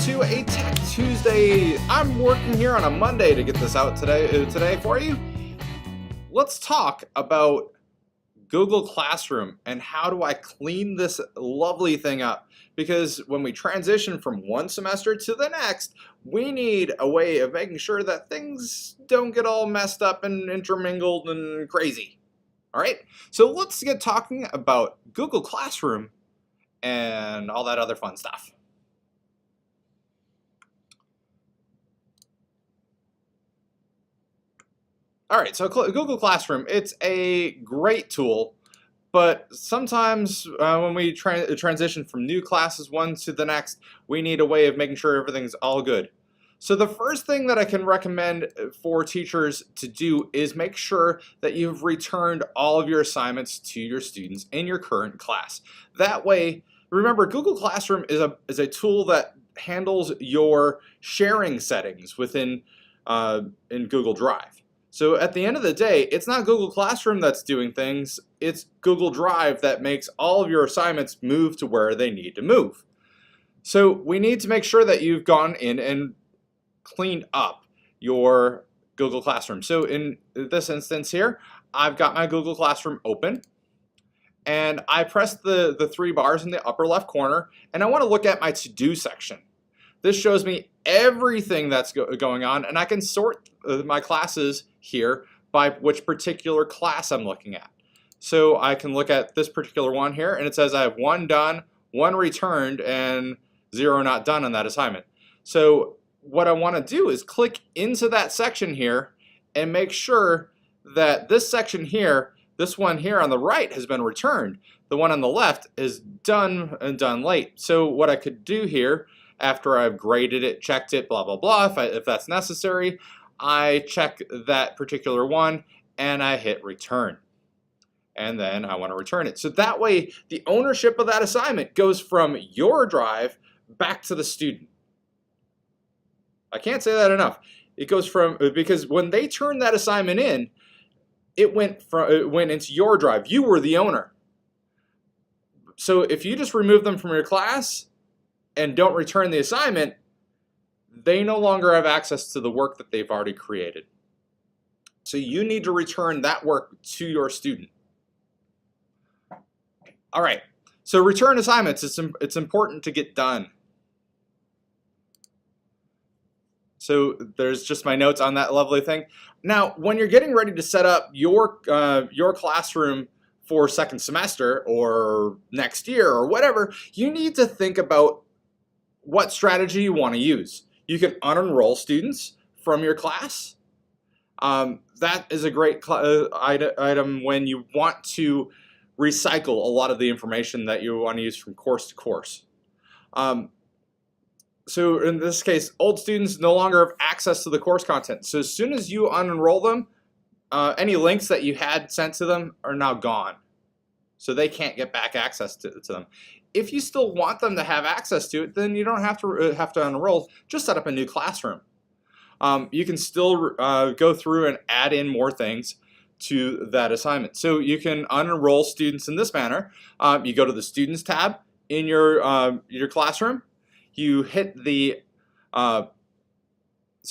to a Tech Tuesday. I'm working here on a Monday to get this out today for you. Let's talk about Google Classroom and how do I clean this lovely thing up. Because when we transition from one semester to the next, we need a way of making sure that things don't get all messed up and intermingled and crazy. All right, so let's get talking about Google Classroom and all that other fun stuff. All right, so Google Classroom, it's a great tool, but sometimes when we transition from new classes one to the next, we need a way of making sure everything's all good. So the first thing that I can recommend for teachers to do is make sure that you've returned all of your assignments to your students in your current class. That way, remember, Google Classroom is a tool that handles your sharing settings within in Google Drive. So at the end of the day, it's not Google Classroom that's doing things, it's Google Drive that makes all of your assignments move to where they need to move. So we need to make sure that you've gone in and cleaned up your Google Classroom. So in this instance here, I've got my Google Classroom open and I press the three bars in the upper left corner and I want to look at my to-do section. This shows me everything that's going on, and I can sort my classes here by which particular class I'm looking at. So I can look at this particular one here, and it says I have 1 done, 1 returned, and 0 not done on that assignment. So what I want to do is click into that section here and make sure that this section here, this one here on the right, has been returned. The one on the left is done and done late. So what I could do here, after I've graded it, checked it, blah, blah, blah, if that's necessary, I check that particular one and I hit return. And then I want to return it. So that way, the ownership of that assignment goes from your drive back to the student. I can't say that enough. It goes from, because when they turned that assignment in, it went into your drive. You were the owner. So if you just remove them from your class and don't return the assignment, they no longer have access to the work that they've already created. So you need to return that work to your student. All right, so return assignments, it's important to get done. So there's just my notes on that lovely thing. Now, when you're getting ready to set up your classroom for second semester or next year or whatever, you need to think about what strategy you want to use. You can unenroll students from your class. That is a great item when you want to recycle a lot of the information that you want to use from course to course. So in this case, old students no longer have access to the course content. So as soon as you unenroll them, any links that you had sent to them are now gone. So they can't get back access to them. If you still want them to have access to it, then you don't have to unenroll. Just set up a new classroom. You can still go through and add in more things to that assignment. So you can unenroll students in this manner. You go to the Students tab in your classroom. You hit the, so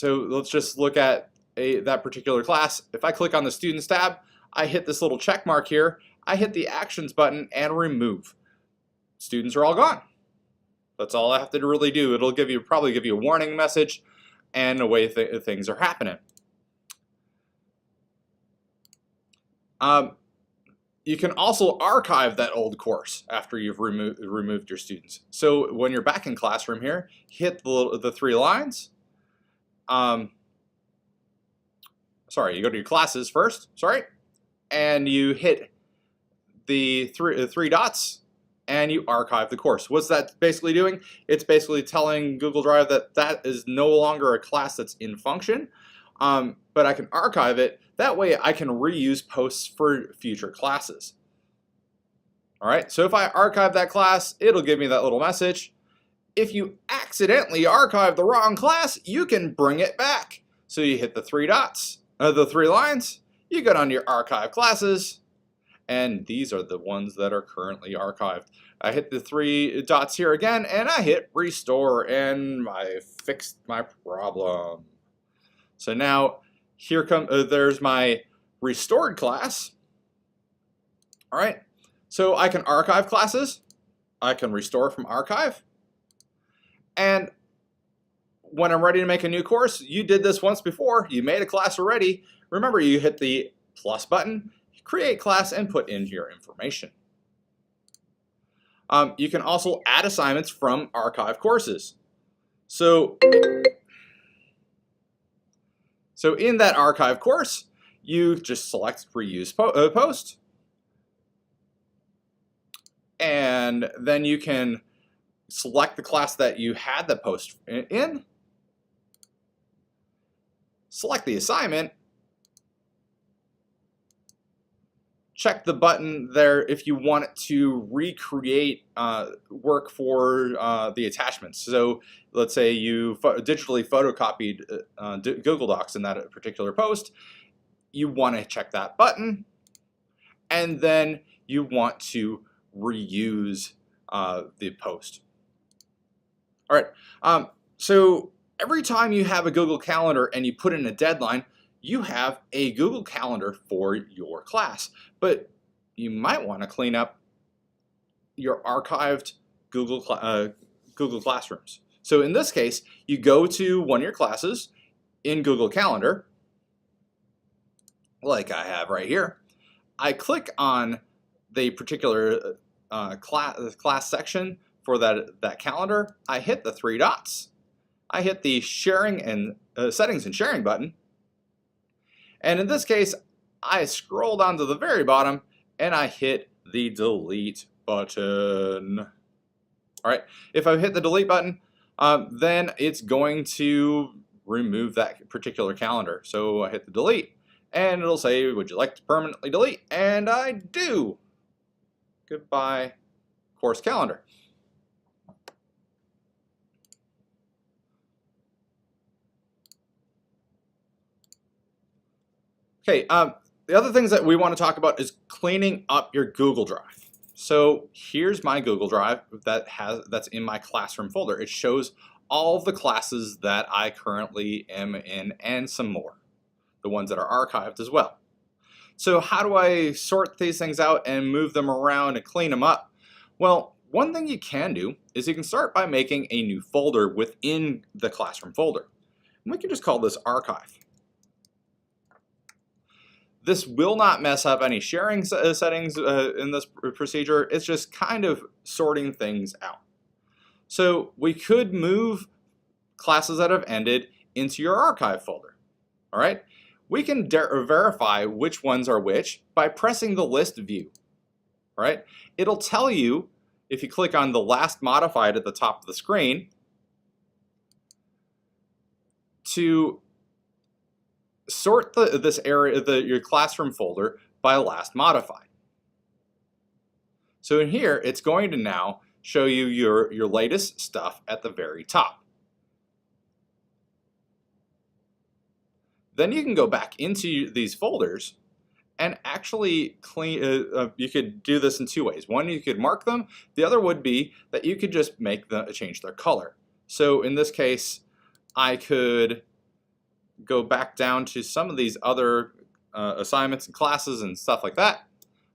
let's just look at that particular class. If I click on the Students tab, I hit this little check mark here. I hit the Actions button and remove. Students are all gone. That's all I have to really do. It'll probably give you a warning message and the way things are happening. You can also archive that old course after you've removed your students. So when you're back in classroom here, hit the 3 lines. Sorry, you go to your classes first, and you hit the three dots and you archive the course. What's that basically doing? It's basically telling Google Drive that that is no longer a class that's in function, but I can archive it. That way I can reuse posts for future classes. All right, so if I archive that class, it'll give me that little message. If you accidentally archive the wrong class, you can bring it back. So you hit the 3 dots, the 3 lines, you go down to your archive classes, And these are the ones that are currently archived. I hit the 3 dots here again, and I hit restore, and I fixed my problem. So now there's my restored class. All right, so I can archive classes, I can restore from archive, and when I'm ready to make a new course, you did this once before, you made a class already. Remember, you hit the plus button, create class, and put in your information. You can also add assignments from archive courses. So in that archive course, you just select reuse post, and then you can select the class that you had the post in, select the assignment, check the button there if you want it to recreate work for the attachments. So let's say you digitally photocopied Google Docs in that particular post. You want to check that button, and then you want to reuse the post. All right, so every time you have a Google Calendar and you put in a deadline, you have a Google Calendar for your class, but you might want to clean up your archived Google Classrooms. So in this case, you go to one of your classes in Google Calendar, like I have right here. I click on the particular class section for that calendar. I hit the 3 dots. I hit the sharing and settings and sharing button. And in this case, I scroll down to the very bottom and I hit the delete button. All right, if I hit the delete button, then it's going to remove that particular calendar. So I hit the delete, and it'll say, would you like to permanently delete? And I do. Goodbye, course calendar. Okay, the other things that we want to talk about is cleaning up your Google Drive. So here's my Google Drive that's in my classroom folder. It shows all of the classes that I currently am in and some more, the ones that are archived as well. So how do I sort these things out and move them around and clean them up? Well, one thing you can do is you can start by making a new folder within the classroom folder. And we can just call this archive. This will not mess up any sharing settings in this procedure. It's just kind of sorting things out. So we could move classes that have ended into your archive folder. All right. We can verify which ones are which by pressing the list view. All right. It'll tell you, if you click on the last modified at the top of the screen, to sort this area, your classroom folder, by last modified. So in here, it's going to now show you your latest stuff at the very top. Then you can go back into these folders and actually clean. You could do this in 2 ways. One, you could mark them. The other would be that you could just change their color. So in this case, I could go back down to some of these other assignments and classes and stuff like that.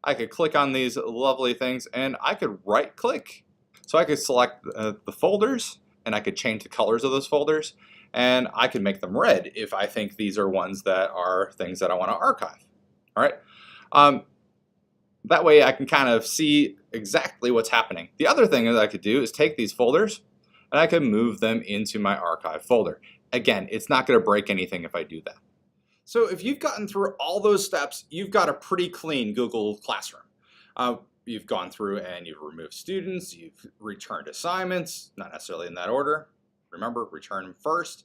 I could click on these lovely things and I could right click. So I could select the folders and I could change the colors of those folders, and I could make them red if I think these are ones that are things that I want to archive. All right. That way I can kind of see exactly what's happening. The other thing that I could do is take these folders and I can move them into my archive folder. Again, it's not going to break anything if I do that. So if you've gotten through all those steps, you've got a pretty clean Google Classroom. You've gone through and you've removed students, you've returned assignments, not necessarily in that order. Remember, return them first.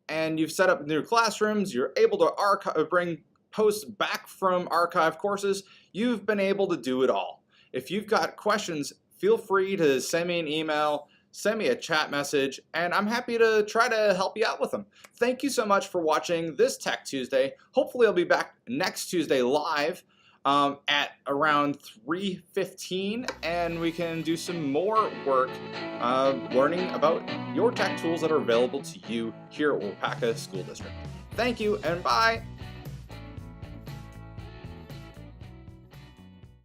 And you've set up new classrooms, you're able to bring posts back from archive courses. You've been able to do it all. If you've got questions, feel free to send me an email, send me a chat message, and I'm happy to try to help you out with them. Thank you so much for watching this Tech Tuesday. Hopefully I'll be back next Tuesday live at around 3:15, and we can do some more work learning about your tech tools that are available to you here at Wapaka School District. Thank you, and bye!